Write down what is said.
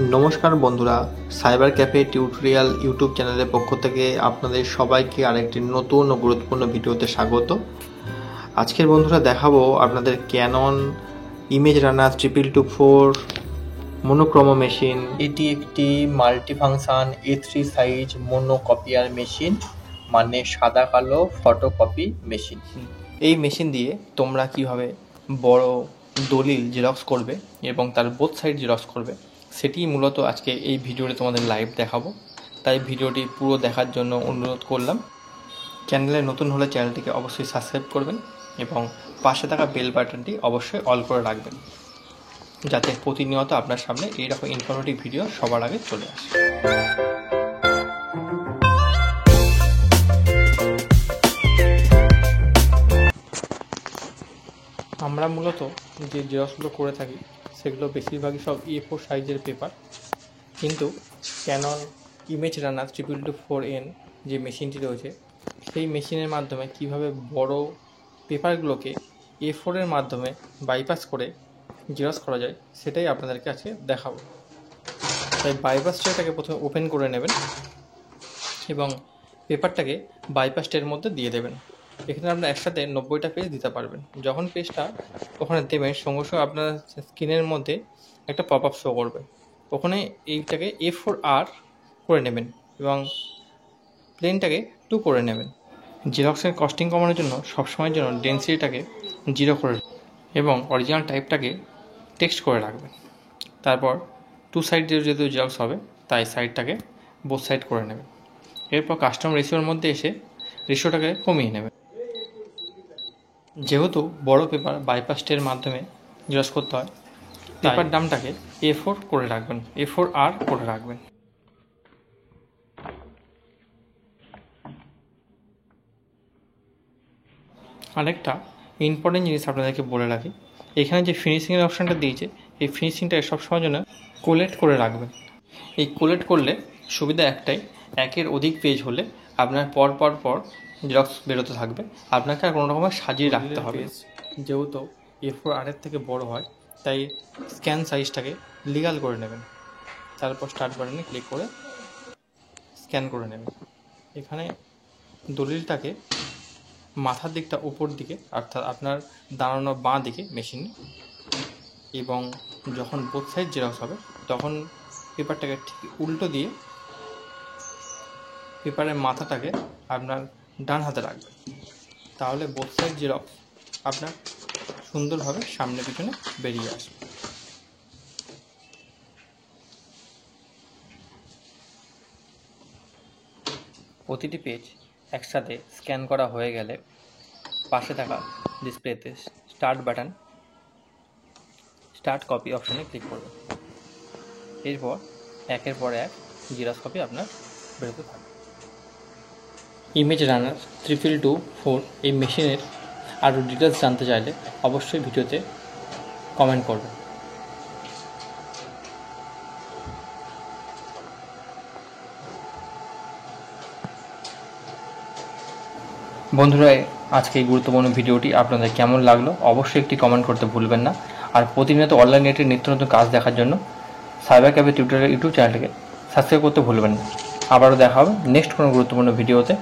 নমস্কার বন্ধুরা, cyber cafe tutorial YouTube চ্যানেলের পক্ষ থেকে আপনাদের সবাইকে আরেকটি নতুন ও গুরুত্বপূর্ণ ভিডিওতে স্বাগত। আজকের বন্ধুরা দেখাবো আপনাদের ক্যানন ইমেজ রানার 2224 মনোক্রোমো মেশিন। এটি একটি মাল্টিফাংশন A3 সাইজ মোনোকপিয়ার মেশিন, মানে সাদা কালো ফটোকপি মেশিন। এই মেশিন দিয়ে তোমরা কিভাবে বড় দলিল জেরক্স করবে এবং তার বোথ সাইড জেরক্স করবে সেটি মূলত আজকে এই ভিডিওতে তোমাদের লাইভ দেখাবো। তাই ভিডিওটি পুরো দেখার জন্য অনুরোধ করলাম। চ্যানেলে নতুন হলে চ্যানেলটিকে অবশ্যই সাবস্ক্রাইব করবেন এবং পাশে থাকা বেল বাটনটি অবশ্যই অল করে রাখবেন, যাতে প্রতিনিয়ত আপনার সামনে এইরকম ইনফরমেটিভ ভিডিও সবার আগে চলে আসে। আমরা মূলত যে জেরক্সগুলো করে থাকি সেগুলো বেশিরভাগই সব A4 সাইজের পেপার, কিন্তু ক্যানন ইমেজ রানার 2224N যে মেশিনটি রয়েছে সেই মেশিনের মাধ্যমে কিভাবে বড় পেপারগুলোকে A4 এর মাধ্যমে বাইপাস করে জেরক্স করা যায় সেটাই আপনাদেরকে আজকে দেখাবো। তাই বাইপাস ট্রেটাকে প্রথমে ওপেন করে নেবেন এবং পেপারটাকে বাইপাস ট্রের মধ্যে দিয়ে দেবেন। এখানে আপনার একসাথে 90টা পেজ দিতে পারবেন। যখন পেজটা ওখানে দেবেন সঙ্গে সঙ্গে আপনার স্ক্রিনের মধ্যে একটা পপ আপ শো করবে। ওখানে এইটাকে A4R করে নেবেন এবং প্লেনটাকে 2 করে নেবেন। জেরক্সের কস্টিং কমানোর জন্য সবসময়ের জন্য ডেন্সিটিটাকে 0 করে এবং অরিজিনাল টাইপটাকে টেক্সট করে রাখবেন। তারপর 2 সাইড যেহেতু জেরক্স হবে তাই সাইডটাকে বোথ সাইড করে নেবেন। এরপর কাস্টম রেশিওর মধ্যে এসে রেশিওটাকে কমিয়ে নেবেন। যেহেতু বড় পেপার বাইপাস ট্রের মাধ্যমে জেরক্স করতে হয়, পেপার দামটাকে A4 করে রাখবেন, A4R করে রাখবেন। আরেকটা ইম্পর্টেন্ট জিনিস আপনাদেরকে বলে রাখি, এখানে যে ফিনিশিংয়ের অপশানটা দিয়েছে এই ফিনিশিংটাকে সবসময়ের জন্য কোলেট করে রাখবেন। এই কোলেট করলে সুবিধা একটাই, একের অধিক পেজ হলে আপনার পর জেরক্স বেরোতে থাকবে, আপনাকে আর কোনো রকমের সাজিয়ে রাখতে হবে। যেহেতু A4R এর থেকে বড় হয় তাই স্ক্যান সাইজটাকে লিগাল করে নেবেন। তারপর স্টার্ট বাটনে ক্লিক করে স্ক্যান করে নেবেন। এখানে দলিলটাকে মাথার দিকটা উপর দিকে, অর্থাৎ আপনার দাঁড়ানো বাঁ দিকে মেশিনে, এবং যখন বোথ সাইড জেরক্স হবে তখন পেপারটাকে ঠিক উল্টো দিয়ে পেপারের মাথাটাকে আপনার ডান হাতে রাখবেন। তাহলে বোথ সাইড জেরক্স আপনার সুন্দরভাবে সামনে পিছনে বেরিয়ে আসবে। প্রতিটি পেজ একসাথে স্ক্যান করা হয়ে গেলে পাশে থাকা ডিসপ্লেতে স্টার্ট বাটন, স্টার্ট কপি অপশানে ক্লিক করবেন। এরপর একের পর এক জেরক্স কপি আপনার বেরোতে থাকবে। ইমেজ রানার 2224 এই মেশিনের আরও ডিটেলস জানতে চাইলে অবশ্যই ভিডিওতে কমেন্ট করবেন। বন্ধুরা, আজকে এই গুরুত্বপূর্ণ ভিডিওটি আপনাদের কেমন লাগলো অবশ্যই একটি কমেন্ট করতে ভুলবেন না। আর প্রতিনিয়ত অনলাইন নেটের নিত্য নতুন কাজ দেখার জন্য সাইবার ক্যাফে টিউটোরিয়াল ইউটিউব চ্যানেলটিকে সাবস্ক্রাইব করতে ভুলবেন না। আবারও দেখা হবে নেক্সট কোনো গুরুত্বপূর্ণ ভিডিওতে।